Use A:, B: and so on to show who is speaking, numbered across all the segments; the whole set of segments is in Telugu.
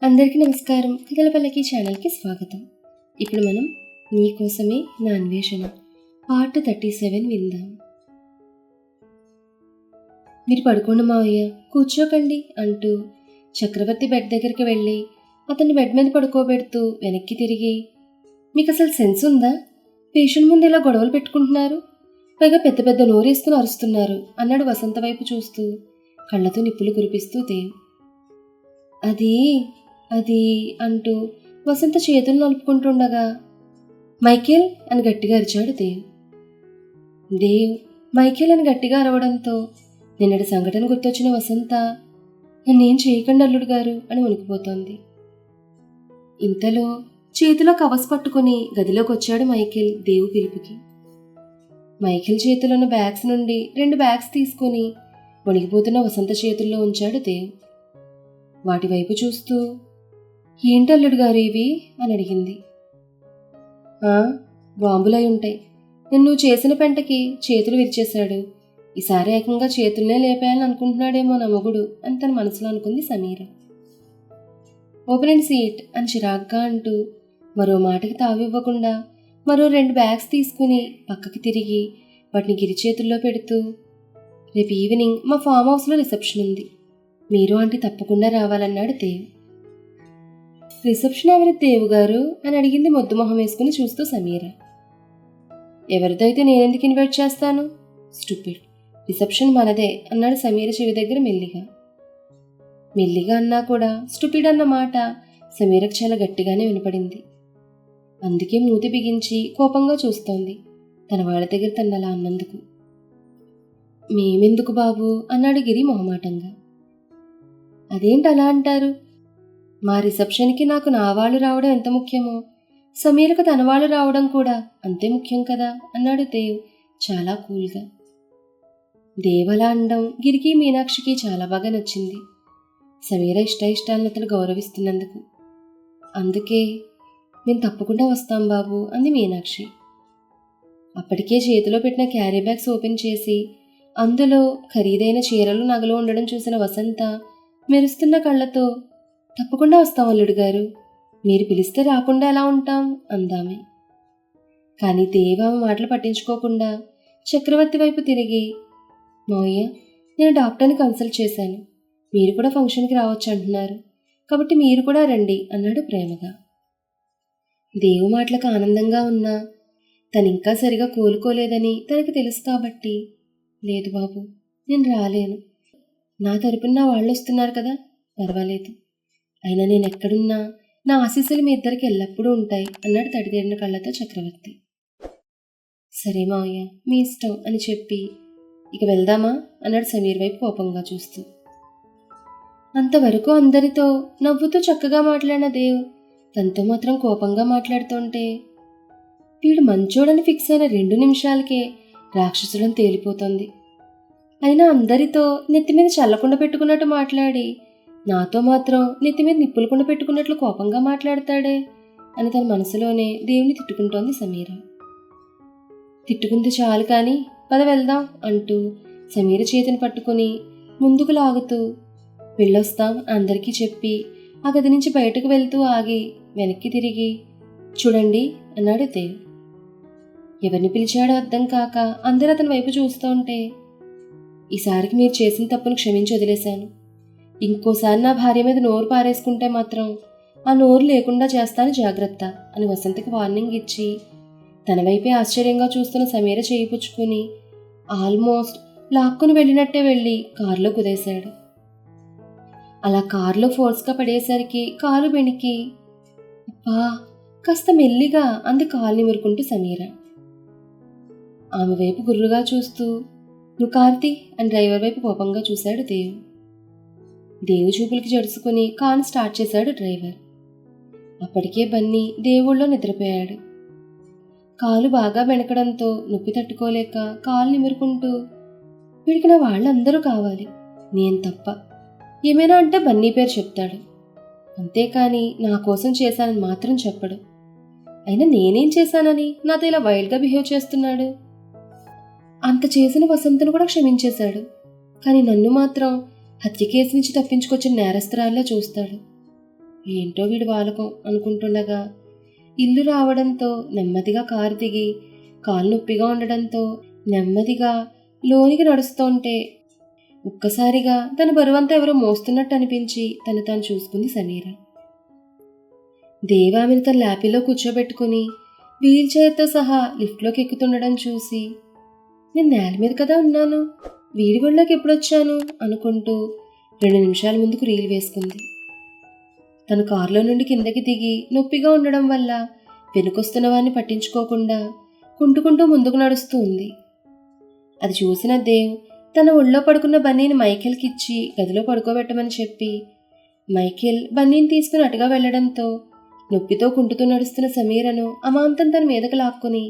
A: అందరికీ నమస్కారం. కథల పల్లకి ఛానల్కి స్వాగతం. ఇప్పుడు మనం నీకోసమే నా అన్వేషణ పార్ట్ 37 విందాం. మీరు పడుకోండి మావయ్య, కూర్చోకండి అంటూ చక్రవర్తి బెడ్ దగ్గరికి వెళ్ళి అతన్ని బెడ్ మీద పడుకోబెడుతూ వెనక్కి తిరిగి, మీకు అసలు సెన్స్ ఉందా? పేషెంట్ ముందు ఇలా గొడవలు పెట్టుకుంటున్నారు, పైగా పెద్ద పెద్ద నోరేసుకుని అరుస్తున్నారు అన్నాడు వసంత వైపు చూస్తూ కళ్ళతో నిప్పులు కురిపిస్తూ దేవ్. అది అంటూ వసంత చేతులు నలుపుకుంటుండగా మైకేల్ అని గట్టిగా అరిచాడు దేవ్. మైకేల్ అని గట్టిగా అరవడంతో నిన్నటి సంఘటన గుర్తొచ్చిన వసంత, నన్నేం చేయకండి అల్లుడు గారు అని వణికిపోతోంది. ఇంతలో చేతిలో కవస్ పట్టుకుని గదిలోకి వచ్చాడు మైకేల్ దేవు పిలుపుకి. మైకేల్ చేతిలో ఉన్న బ్యాగ్స్ నుండి 2 బ్యాగ్స్ తీసుకుని వణికిపోతున్న వసంత చేతుల్లో ఉంచాడు దేవ్. వాటి వైపు చూస్తూ, ఏంటల్లుడు గారు ఇవి అని అడిగింది. బాంబులై ఉంటాయి, నిన్ను చేసిన పెంటకి చేతులు విరిచేశాడు, ఈసారి ఏకంగా చేతుల్నే లేపేయాలని అనుకుంటున్నాడేమో నా మొగుడు అని తన మనసులో అనుకుంది సమీర. ఓపెన్ అండ్ సీట్ అని చిరాగ్గా అంటూ మరో మాటకి తావివ్వకుండా మరో 2 బ్యాగ్స్ తీసుకుని పక్కకి తిరిగి వాటిని గిరి చేతుల్లో పెడుతూ, రేపు ఈవినింగ్ మా ఫామ్ హౌస్లో రిసెప్షన్ ఉంది, మీరు ఆంటీ తప్పకుండా రావాలన్నాడు దేవ్. రిసెప్షన్ ఎవరి దేవు గారు అని అడిగింది మొద్దు మొహం వేసుకుని చూస్తూ సమీర. ఎవరితో అయితే నేనెందుకు ఇన్వైట్ చేస్తాను, స్టూపిడ్, రిసెప్షన్ మనదే అన్నాడు సమీర చెవి దగ్గర మెల్లిగా అన్నా కూడా స్టూపిడ్ అన్న మాట సమీరకు చాలా గట్టిగానే వినపడింది. అందుకే మూతి బిగించి కోపంగా చూస్తోంది తన వాళ్ళ దగ్గర తనలా అన్నందుకు. మేమెందుకు బాబు అన్నాడు గిరి మొహమాటంగా. అదేంటి అలా అంటారు, మా రిసెప్షన్కి నాకు నా వాళ్ళు రావడం ఎంత ముఖ్యమో సమీరకు తన వాళ్ళు రావడం కూడా అంతే ముఖ్యం కదా అన్నాడు దేవ్ చాలా కూల్గా. దేవ్ అలా అనడం గిరికి మీనాక్షికి చాలా బాగా నచ్చింది, సమీర ఇష్టాలను అతను గౌరవిస్తున్నందుకు. అందుకే నేను తప్పకుండా వస్తాం బాబు అంది మీనాక్షి. అప్పటికే చేతిలో పెట్టిన క్యారీ బ్యాగ్స్ ఓపెన్ చేసి అందులో ఖరీదైన చీరలు నగలు ఉండడం చూసిన వసంత మెరుస్తున్న కళ్ళతో, తప్పకుండా వస్తాం అల్లుడు గారు, మీరు పిలిస్తే రాకుండా ఎలా ఉంటాం అందామే. కానీ దేవ మాటలు పట్టించుకోకుండా చక్రవర్తి వైపు తిరిగి, మావయ్య, నేను డాక్టర్ని కన్సల్ట్ చేశాను, మీరు కూడా ఫంక్షన్కి రావచ్చు అంటున్నారు, కాబట్టి మీరు కూడా రండి అన్నాడు ప్రేమగా. దేవు మాటలకు ఆనందంగా ఉన్నా తనింకా సరిగా కోలుకోలేదని తనకు తెలుసు కాబట్టి, లేదు బాబు, నేను రాలేను, నా తరపున నా వాళ్ళు వస్తున్నారు కదా, పర్వాలేదు, అయినా నేను ఎక్కడున్నా నా ఆశీస్సులు మీ ఇద్దరికి ఎల్లప్పుడూ ఉంటాయి అన్నాడు తడిదేరిన కళ్ళతో చక్రవర్తి. సరే మావయ్య, మీ ఇష్టం అని చెప్పి ఇక వెళ్దామా అన్నాడు సమీర్ వైపు కోపంగా చూస్తూ. అంతవరకు అందరితో నవ్వుతూ చక్కగా మాట్లాడిన దేవ్ తనతో మాత్రం కోపంగా మాట్లాడుతుంటే వీడు మంచోడని ఫిక్స్ అయిన 2 నిమిషాలకే రాక్షసుడని తేలిపోతుంది. అయినా అందరితో నెత్తిమీద చల్లకుండా పెట్టుకున్నట్టు మాట్లాడి నాతో మాత్రం నెత్తిమీద నిప్పులకుండా పెట్టుకున్నట్లు కోపంగా మాట్లాడతాడే అని తన మనసులోనే దేవుని తిట్టుకుంటోంది సమీర. తిట్టుకుంది చాలు కానీ పద వెళ్దాం అంటూ సమీర చేతిని పట్టుకుని ముందుకు లాగుతూ, వెళ్ళొస్తాం అందరికీ చెప్పి ఆ గది నుంచి బయటకు వెళ్తూ ఆగి వెనక్కి తిరిగి, చూడండి అన్నాడు దేవ్. ఎవరిని పిలిచాడో అర్థం కాక అందరూ అతని వైపు చూస్తూ ఉంటే, ఈసారికి మీరు చేసిన తప్పును క్షమించి వదిలేశాను, ఇంకోసారి నా భార్య మీద నోరు పారేసుకుంటే మాత్రం ఆ నోరు లేకుండా చేస్తాను జాగ్రత్త అని వసంతకి వార్నింగ్ ఇచ్చి తన వైపే ఆశ్చర్యంగా చూస్తున్న సమీర చేయి పుచ్చుకుని ఆల్మోస్ట్ లాక్కుని వెళ్ళినట్టే వెళ్ళి కారులో కుదేశాడు. అలా కారులో ఫోర్స్గా పడేసరికి కాలు బెణికి, అబ్బా, కాస్త మెల్లిగా అంది కాలు నిమురుకుంటూ సమీర. ఆమె వైపు గుర్రుగా చూస్తూ, నువ్వు కార్తీ అని డ్రైవర్ వైపు కోపంగా చూశాడు దేవు చూపులకి జడుచుకుని కారు స్టార్ట్ చేశాడు డ్రైవర్. అప్పటికే బన్నీ దేవుళ్ళో నిద్రపోయాడు. కాలు బాగా వెనకడంతో నొప్పి తట్టుకోలేక కాలు నిమురుకుంటూ, వీడికి నా వాళ్ళందరూ కావాలి, నేను తప్ప, ఏమైనా అంటే బన్నీ పేరు చెప్తాడు, అంతేకాని నా కోసం చేశానని మాత్రం చెప్పడు, అయినా నేనేం చేశానని నాతో ఇలా వైల్డ్గా బిహేవ్ చేస్తున్నాడు. అంత చేసిన వసంతను కూడా క్షమించేశాడు, కానీ నన్ను మాత్రం హత్య కేసు నుంచి తప్పించుకొచ్చిన నేరస్తురాల్లా చూస్తాడు. ఏంటో వీడి వాలకం అనుకుంటుండగా ఇల్లు రావడంతో నెమ్మదిగా కారు దిగి కాలు నొప్పిగా ఉండడంతో నెమ్మదిగా లోనికి నడుస్తుంటే ఒక్కసారిగా తన బరువంతా ఎవరో మోస్తున్నట్టు అనిపించి తను తాను చూసుకుంది సమీర. దేవ్ ఆమెను తన ల్యాపీలో కూర్చోబెట్టుకుని వీల్ చైర్తో సహా లిఫ్ట్లోకి ఎక్కుతుండడం చూసి, నేను నేల మీద కదా ఉన్నాను, వీడి ఒళ్ళోకి ఎప్పుడొచ్చాను అనుకుంటూ 2 నిమిషాల ముందుకు రీల్ వేసుకుంది. తను కారులో నుండి కిందకి దిగి నొప్పిగా ఉండడం వల్ల వెనుకొస్తున్న వారిని పట్టించుకోకుండా కుంటుకుంటూ ముందుకు నడుస్తూ ఉంది. అది చూసిన దేవ్ తన ఒళ్ళో పడుకున్న బన్నీని మైకేల్కి ఇచ్చి గదిలో పడుకోబెట్టమని చెప్పి మైకేల్ బన్నీని తీసుకుని అటుగా వెళ్లడంతో నొప్పితో కుంటుతూ నడుస్తున్న సమీరను అమాంతం తన మీదకు లాక్కుని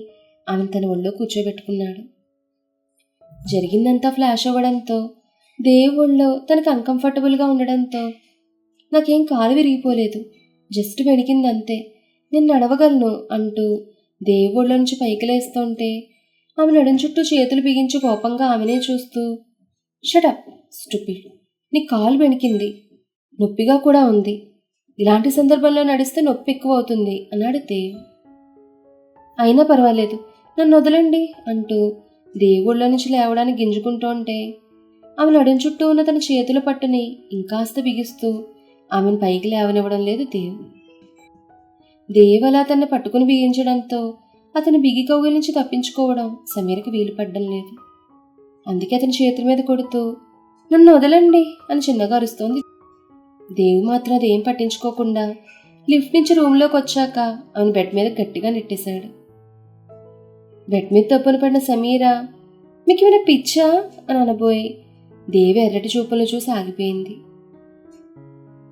A: ఆమెను తన ఒళ్ళో కూర్చోబెట్టుకున్నాడు. జరిగిందంతా ఫ్లాష్ అవ్వడంతో దేవ్ ఒళ్ళో తనకు అన్కంఫర్టబుల్గా ఉండడంతో, నాకేం కాలు విరిగిపోలేదు, జస్ట్ వెణికిందంతే, నేను నడవగలను అంటూ దేవ్ ఒళ్ళో నుంచి పైకి లేస్తుంటే ఆమె నడుం చుట్టూ చేతులు బిగించి కోపంగా ఆమెనే చూస్తూ, షటప్ స్టూపిడ్, నీ కాలు వెణికింది, నొప్పిగా కూడా ఉంది, ఇలాంటి సందర్భంలో నడిస్తే నొప్పి ఎక్కువ అవుతుంది అన్నాడు దేవ్. అయినా పర్వాలేదు, నన్ను వదలండి అంటూ దేవుళ్ళ నుంచి లేవడానికి గింజుకుంటూ ఆమె నడుం చుట్టూ ఉన్న తన చేతుల పట్టుని ఇంకాస్త బిగిస్తూ ఆమెను పైకి లేవనివ్వడం లేదు దేవ్. దేవ్ అలా తన్ని పట్టుకుని బిగించడంతో అతని బిగి కౌగిలి నుంచి తప్పించుకోవడం సమీరకు వీలు పడ్డం లేదు. అందుకే అతని చేతుల మీద కొడుతూ, నన్ను వదలండి అని చిన్నగా అరుస్తోంది. దేవ్ మాత్రం అదేం పట్టించుకోకుండా లిఫ్ట్ నుంచి రూమ్లోకి వచ్చాక ఆమెను బెడ్ మీద గట్టిగా నెట్టేశాడు. బెడ్ మీద తప్పున పడిన సమీర, మీకు ఏమైనా పిచ్చా అని అనబోయి దేవి ఎర్రటి చూపులను చూసి ఆగిపోయింది.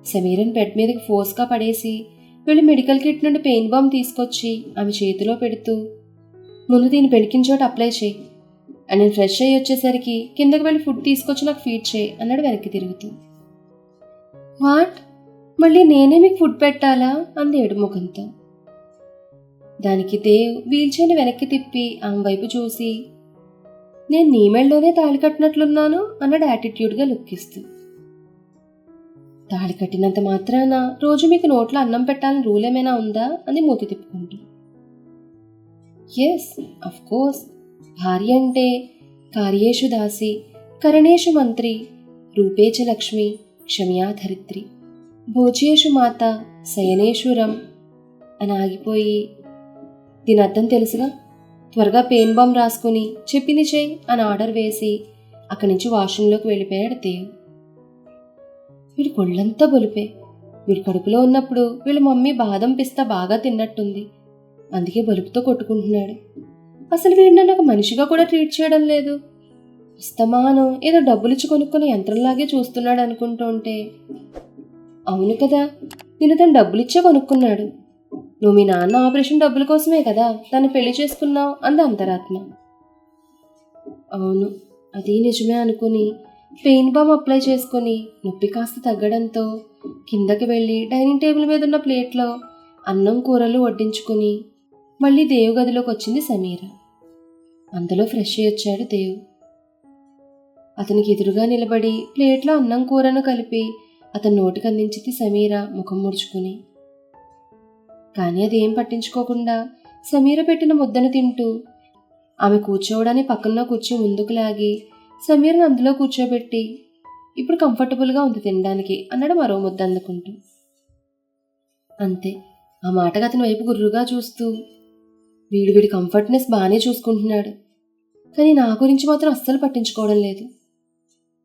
A: సమీరను బెడ్ మీదకి ఫోర్స్గా పడేసి వెళ్ళి మెడికల్ కిట్ నుండి పెయిన్ బాంబ్ తీసుకొచ్చి ఆమె చేతిలో పెడుతూ, ముందు దీన్ని బెణికిన చోట అప్లై చేయి, అని నేను ఫ్రెష్ అయ్యి వచ్చేసరికి కిందకి వెళ్ళి ఫుడ్ తీసుకొచ్చి నాకు ఫీడ్ చేయి అన్నాడు వెనక్కి తిరుగుతూ. వాట్, మళ్ళీ నేనే మీకు ఫుడ్ పెట్టాలా అంది ఏడుముఖంతో. దానికి దేవ్ వీల్చైర్ని వెనక్కి తిప్పి ఆమె వైపు చూసి, నేను నీ మెళ్ళలోనే తాళి కట్టినట్లున్నాను అన్నాడు యాటిట్యూడ్గా లుక్కిస్తూ. తాళి కట్టినంత మాత్రాన రోజు మీకు నోట్లో అన్నం పెట్టాలని రూల్ ఏమైనా ఉందా అని మూతి తిప్పుకుంటూ. ఎస్ అఫ్ కోర్స్, భార్య అంటే కార్యేషు దాసి కరణేషు మంత్రి రూపేచ లక్ష్మి క్షమ్యా ధరిత్రి భోజ్యేషు మాత శయనేషు రం అని ఆగిపోయి, దీని అర్థం తెలుసుగా, త్వరగా పెయిన్ బాంబ్ రాసుకుని చెప్పింది చెయ్యి అని ఆర్డర్ వేసి అక్కడి నుంచి వాష్రూమ్లోకి వెళ్ళిపోయాడు దేవ్. వీడి కొళ్ళంతా బొలిపే. వీడి కడుపులో ఉన్నప్పుడు వీళ్ళ మమ్మీ బాదం పిస్తా బాగా తిన్నట్టుంది, అందుకే బలుపుతో కొట్టుకుంటున్నాడు. అసలు వీడు నన్ను ఒక మనిషిగా కూడా ట్రీట్ చేయడం లేదు, ఇస్తమానం ఏదో డబ్బులిచ్చి కొనుక్కునే యంత్రంలాగే చూస్తున్నాడు అనుకుంటూ అవును కదా, నేను తను డబ్బులిచ్చే కొనుక్కున్నాడు, నువ్వు మీ నాన్న ఆపరేషన్ డబ్బుల కోసమే కదా దాన్ని పెళ్లి చేసుకున్నావు అంది అంతరాత్మ. అవును, అది నిజమే అనుకుని పెయిన్ బామ్ అప్లై చేసుకుని నొప్పి కాస్త తగ్గడంతో కిందకి వెళ్ళి డైనింగ్ టేబుల్ మీద ఉన్న ప్లేట్లో అన్నం కూరలు వడ్డించుకుని మళ్ళీ దేవు గదిలోకి వచ్చింది సమీర. అంతలో ఫ్రెష్ అయ్యి వచ్చాడు దేవ్. అతనికి ఎదురుగా నిలబడి ప్లేట్లో అన్నం కూరను కలిపి అతని నోటికి అందించింది సమీర ముఖం ముడుచుకుని. కానీ అదేం పట్టించుకోకుండా సమీర పెట్టిన ముద్దను తింటూ ఆమె కూర్చోవడానికి పక్కన కూర్చో ముందుకు లాగి సమీరను అందులో కూర్చోబెట్టి, ఇప్పుడు కంఫర్టబుల్గా ఉంది తినడానికి అన్నాడు మరో ముద్ద అందుకుంటూ. అంతే, ఆ మాటగా అతని వైపు గుర్రుగా చూస్తూ, వీడి కంఫర్ట్నెస్ బాగానే చూసుకుంటున్నాడు, కానీ నా గురించి మాత్రం అస్సలు పట్టించుకోవడం లేదు,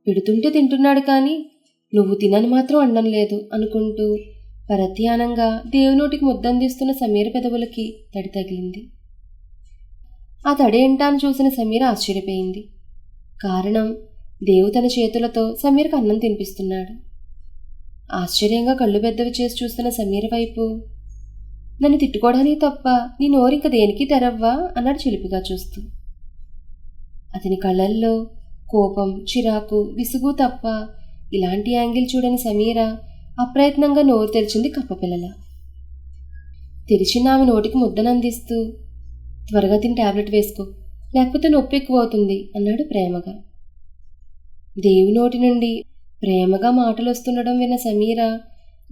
A: పెడుతుంటే తింటున్నాడు కానీ నువ్వు తినని మాత్రం అనడం లేదు అనుకుంటూ పరధ్యానంగా దేవునోటికి ముద్దందిస్తున్న సమీర పెదవులకి తడి తగిలింది. ఆ తడేంటా అని చూసిన సమీర ఆశ్చర్యపోయింది. కారణం, దేవు తన చేతులతో సమీరకు అన్నం తినిపిస్తున్నాడు. ఆశ్చర్యంగా కళ్ళు పెద్దవి చేసి చూస్తున్న సమీర వైపు, నన్ను తిట్టుకోవడానికి తప్ప నీ నోరింక దేనికి తెరవ్వా అన్నాడు చిలిపిగా చూస్తూ. అతని కళ్ళల్లో కోపం, చిరాకు, విసుగు తప్ప ఇలాంటి యాంగిల్ చూడని సమీర అప్రయత్నంగా నోరు తెరిచింది కప్పపిల్లల. తెరిచిన ఆమె నోటికి ముద్దనందిస్తూ, త్వరగా తిని టాబ్లెట్ వేసుకో, లేకపోతే నొప్పి ఎక్కువ అవుతుంది అన్నాడు ప్రేమగా. దేవు నోటి నుండి ప్రేమగా మాటలు వస్తుండడం విన్న సమీర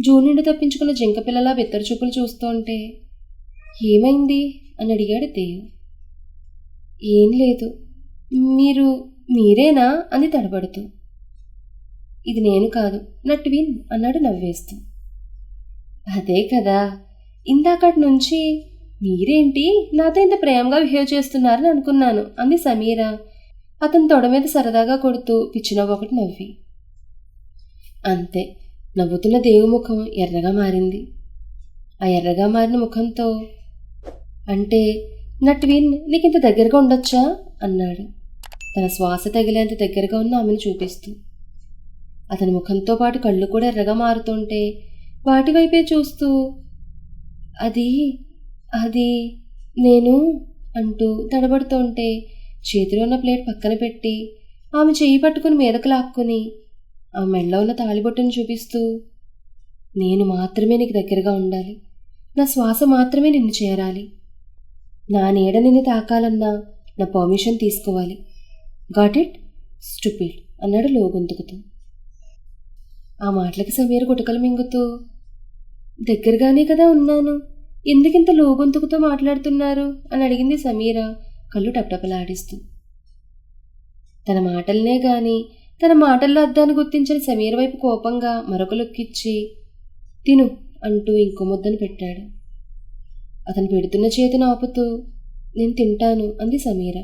A: జూన్ నుండి తప్పించుకున్న జింక పిల్లలా బిత్తర చూపులు చూస్తుంటే ఏమైంది అని అడిగాడు దేవ్. ఏం లేదు, మీరేనా అని తడబడుతూ. ఇది నేను కాదు, నట్విన్ అన్నాడు నవ్వేస్తూ. అదే కదా, ఇందాకటి నుంచి మీరేంటి నాతో ఇంత ప్రేమగా బిహేవ్ చేస్తున్నారని అనుకున్నాను అంది సమీర అతని తొడ మీద సరదాగా కొడుతూ పిచ్చినవ్వు ఒకటి నవ్వి. అంతే, నవ్వుతున్న దేవు ముఖం ఎర్రగా మారింది. ఆ ఎర్రగా మారిన ముఖంతో, అంటే నట్విన్ నీకింత దగ్గరగా ఉండొచ్చా అన్నాడు తన శ్వాస తగిలేంత దగ్గరగా ఉన్న ఆమెను చూపిస్తూ. అతని ముఖంతో పాటు కళ్ళు కూడా ఎర్రగా మారుతుంటే వాటి వైపే చూస్తూ, అది అది నేను అంటూ తడబడుతుంటే చేతిలో ఉన్న ప్లేట్ పక్కన పెట్టి ఆమె చెయ్యి పట్టుకుని మీదకు లాక్కుని ఆమె మెడలో ఉన్న తాళిబొట్టును చూపిస్తూ, నేను మాత్రమే నీకు దగ్గరగా ఉండాలి, నా శ్వాస మాత్రమే నిన్ను చేరాలి, నా నీడ నిన్ను తాకాలన్నా నా పర్మిషన్ తీసుకోవాలి, గాట్ ఇట్ స్టూపిడ్ అన్నాడు లోగొంతుకుతూ. ఆ మాటలకి సమీర గుటకలు మింగుతూ, దగ్గరగానే కదా ఉన్నాను, ఎందుకింత లోగొంతుకుతో మాట్లాడుతున్నారు అని అడిగింది సమీర కళ్ళు టపటపలాడిస్తూ. తన మాటలనే గాని తన మాటల్లో అద్దాన్ని గుర్తించిన సమీర వైపు కోపంగా మరొక లుక్కిచ్చి, తిను అంటూ ఇంకో ముద్దను పెట్టాడు. అతను పెడుతున్న చేతిని ఆపుతూ, నేను తింటాను అంది సమీర.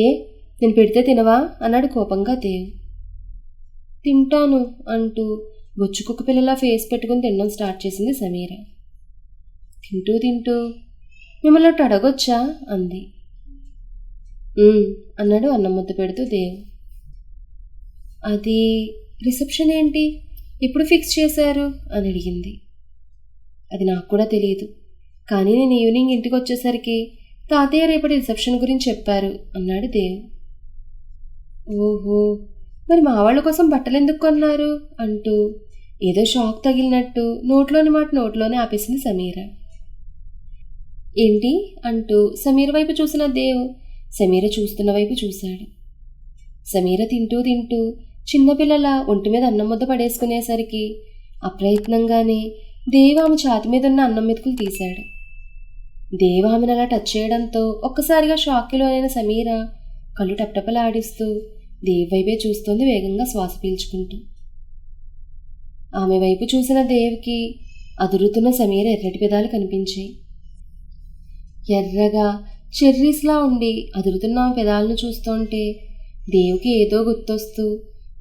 A: ఏ, నేను పెడితే తినవా అన్నాడు కోపంగా దేవ్. తింటాను అంటూ బొచ్చు కుక్క పిల్లలా ఫేస్ పెట్టుకుని తినడం స్టార్ట్ చేసింది సమీర. తింటూ తింటూ, మిమ్మల్ని ఒకటి అడగొచ్చా అంది. అన్నాడు అన్నం ముద్ద పెడుతూ దేవ్. అది రిసెప్షన్ ఏంటి, ఎప్పుడు ఫిక్స్ చేశారు అని అడిగింది. అది నాకు కూడా తెలియదు, కానీ నేను ఈవినింగ్ ఇంటికి వచ్చేసరికి తాతయ్య రేపటి రిసెప్షన్ గురించి చెప్పారు అన్నాడు దేవ్. ఓహో, మరి మా వాళ్ళ కోసం బట్టలు ఎందుకు కొన్నారు అంటూ ఏదో షాక్ తగిలినట్టు నోట్లోని మాట నోట్లోనే ఆపేసింది సమీర. ఏంటి అంటూ సమీర వైపు చూసిన దేవ్ సమీర చూస్తున్న వైపు చూశాడు. సమీర తింటూ తింటూ చిన్నపిల్లల ఒంటి మీద అన్నం ముద్ద పడేసుకునేసరికి అప్రయత్నంగానే దేవ్ ఆమె ఛాతి మీద ఉన్న అన్నం మెతుకులు తీశాడు. దేవ్ ఆమెను అలా టచ్ చేయడంతో ఒక్కసారిగా షాక్కిలో అయిన సమీర కళ్ళు టప్టపలాడిస్తూ దేవ్ వైపే చూస్తోంది వేగంగా శ్వాస పీల్చుకుంటూ. ఆమె వైపు చూసిన దేవ్కి అదురుతున్న సమీర ఎర్రటి పెదాలు కనిపించాయి. ఎర్రగా చెర్రీస్లా ఉండి అదురుతున్న ఆమె పెదాలను చూస్తుంటే దేవుకి ఏదో గుర్తొస్తూ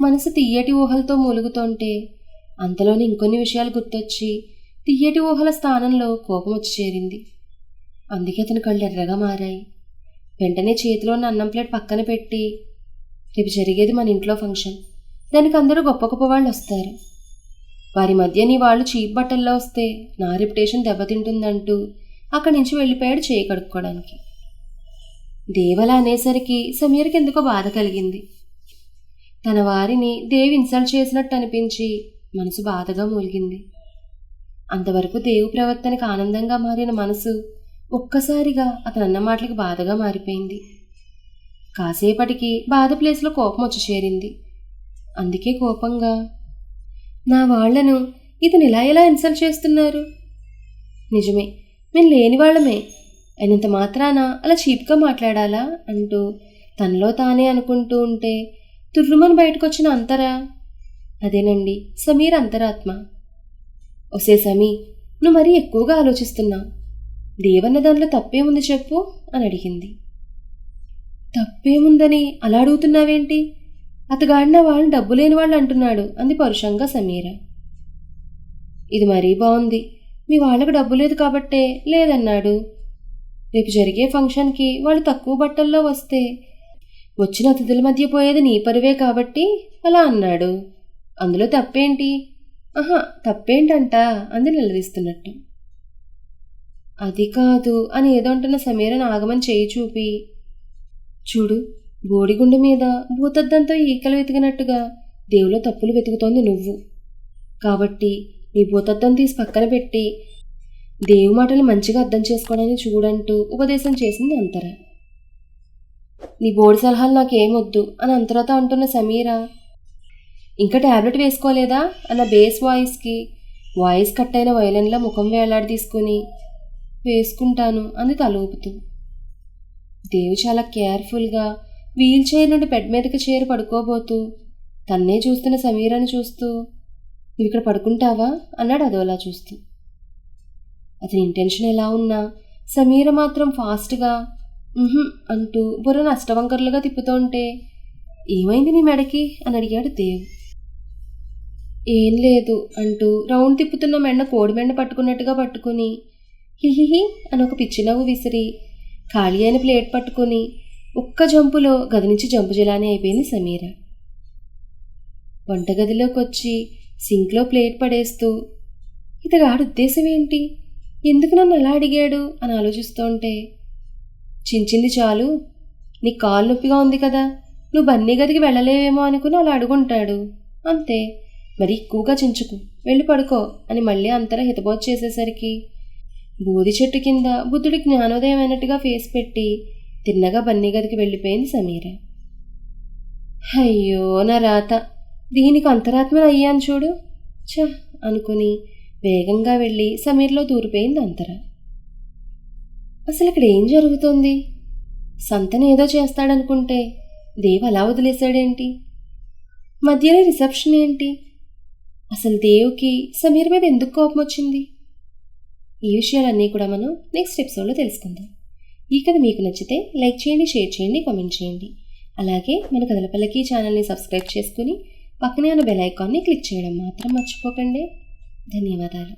A: మనసు తియ్యటి ఊహలతో మూలుగుతుంటే అంతలోని ఇంకొన్ని విషయాలు గుర్తొచ్చి తియ్యటి ఊహల స్థానంలో కోపం వచ్చి చేరింది. అందుకే అతని కళ్ళు ఎర్రగా మారాయి. వెంటనే చేతిలో ఉన్న అన్నం ప్లేట్ పక్కన పెట్టి, రేపు జరిగేది మన ఇంట్లో ఫంక్షన్, దానికి అందరూ గొప్ప గొప్ప వాళ్ళు వస్తారు, వారి మధ్య నీ వాళ్ళు చీప్ బట్టల్లో వస్తే నా రెప్యుటేషన్ దెబ్బతింటుందంటూ అక్కడి నుంచి వెళ్ళిపోయాడు చేయి కడుక్కోవడానికి. దేవల అనేసరికి సమీరకి ఎందుకో బాధ కలిగింది. తన వారిని దేవి ఇన్సల్ట్ చేసినట్టు అనిపించి మనసు బాధగా మూలిగింది. అంతవరకు దేవు ప్రవర్తనకు ఆనందంగా మారిన మనసు ఒక్కసారిగా అతను అన్న మాటలకి బాధగా మారిపోయింది. కాసేపటికి బాధ ప్లేస్లో కోపం వచ్చి చేరింది. అందుకే కోపంగా, నా వాళ్లను ఇతను ఎలా ఇన్సల్ట్ చేస్తున్నారు, నిజమే మేము లేని వాళ్ళమే, అయినంత మాత్రాన అలా చీప్గా మాట్లాడాలా అంటూ తనలో తానే అనుకుంటూ ఉంటే తుర్రుమని బయటకొచ్చిన అంతరా, అదేనండి సమీర్ అంతరాత్మ. ఒసే సమీ, నువ్వు మరీ ఎక్కువగా ఆలోచిస్తున్నావు, దేవన్న దానిలో తప్పేముంది చెప్పు అని అడిగింది. తప్పేముందని అలా అడుగుతున్నావేంటి, అతగాడిన వాళ్ళని డబ్బు లేని వాళ్ళు అంటున్నాడు అంది పరుషంగా సమీర. ఇది మరీ బాగుంది, మీ వాళ్ళకు డబ్బు లేదు కాబట్టే లేదన్నాడు, రేపు జరిగే ఫంక్షన్కి వాళ్ళు తక్కువ బట్టల్లో వస్తే వచ్చిన అతిథుల మధ్య పోయేది నీ పరువే కాబట్టి అలా అన్నాడు, అందులో తప్పేంటి, తప్పేంటంట అంది నిలదీస్తున్నట్టు. అది కాదు అని ఏదో అంటున్న సమీరను ఆగమని చేయి చూపి, చూడు బోడిగుండు మీద భూతద్దంతో ఈకలు వెతికినట్టుగా దేవులో తప్పులు వెతుకుతోంది నువ్వు, కాబట్టి నీ భూతద్దం తీసి పక్కన పెట్టి దేవు మాటలు మంచిగా అర్థం చేసుకోవడానికి చూడంటూ ఉపదేశం చేసింది అంతర. నీ బోడి సలహాలు నాకేమొద్దు అని అంతరతో అంటున్న సమీర, ఇంకా ట్యాబ్లెట్ వేసుకోలేదా అన్న బేస్ వాయిస్ కట్ అయిన వైలెన్లా ముఖం వేలాడి తీసుకుని వేసుకుంటాను అంది తల ఊపుతూ. దేవు చాలా కేర్ఫుల్గా వీల్ చైర్ నుండి బెడ్ మీదకి చేరి పడుకోబోతూ తన్నే చూస్తున్న సమీరాని చూస్తూ, నువ్వు ఇక్కడ పడుకుంటావా అన్నాడు అదోలా చూస్తూ. అతని ఇంటెన్షన్ ఎలా ఉన్నా సమీర మాత్రం ఫాస్ట్గా అంటూ బుర్రను అష్టవంకర్లుగా తిప్పుతోంటే, ఏమైంది నీ మెడకి అని అడిగాడు దేవ్. ఏం లేదు అంటూ రౌండ్ తిప్పుతున్న మెండ కోడి మెండ పట్టుకున్నట్టుగా పట్టుకుని హిహిహి అని ఒక పిచ్చి నవ్వు విసిరి ఖాళీ అయిన ప్లేట్ పట్టుకుని ఒక్క జంపులో గది నుంచి జంపు జిలాని అయిపోయింది సమీర. వంటగదిలోకి వచ్చి సింక్లో ప్లేట్ పడేస్తూ, ఇతగాడు ఉద్దేశం ఏంటి, ఎందుకు నన్ను అలా అడిగాడు అని ఆలోచిస్తుంటే, చించింది చాలు, నీ కాలు నొప్పిగా ఉంది కదా, నువ్వు బన్నీ గదికి వెళ్ళలేవేమో అనుకుని అలా అడుగుంటాడు అంతే, మరి ఎక్కువగా చించుకు, వెళ్ళి పడుకో అని మళ్ళీ అంతరా హితబోధ చేసేసరికి బోధి చెట్టు కింద బుద్ధుడి జ్ఞానోదయం అయినట్టుగా ఫేస్ పెట్టి తిన్నగా బన్నీ గదికి వెళ్ళిపోయింది సమీర. అయ్యో నా రాత, దీనికి అంతరాత్మను అయ్యాను చూడు చ అనుకుని వేగంగా వెళ్ళి సమీర్లో దూరిపోయింది అంతర. అసలు ఇక్కడ ఏం జరుగుతుంది? సంతను ఏదో చేస్తాడనుకుంటే దేవ్ అలా వదిలేశాడేంటి? మధ్యలో రిసెప్షన్ ఏంటి? అసలు దేవ్కి సమీర్ మీద ఎందుకు కోపం వచ్చింది? ఈ విషయాలన్నీ కూడా మనం నెక్స్ట్ ఎపిసోడ్లో తెలుసుకుందాం. ఈ కథ మీకు నచ్చితే లైక్ చేయండి, షేర్ చేయండి, కామెంట్ చేయండి. అలాగే మన కథలపల్లకి ఛానల్ని సబ్స్క్రైబ్ చేసుకుని పక్కనే ఉన్న బెల్ ఐకాన్ని క్లిక్ చేయడం మాత్రం మర్చిపోకండి. ధన్యవాదాలు.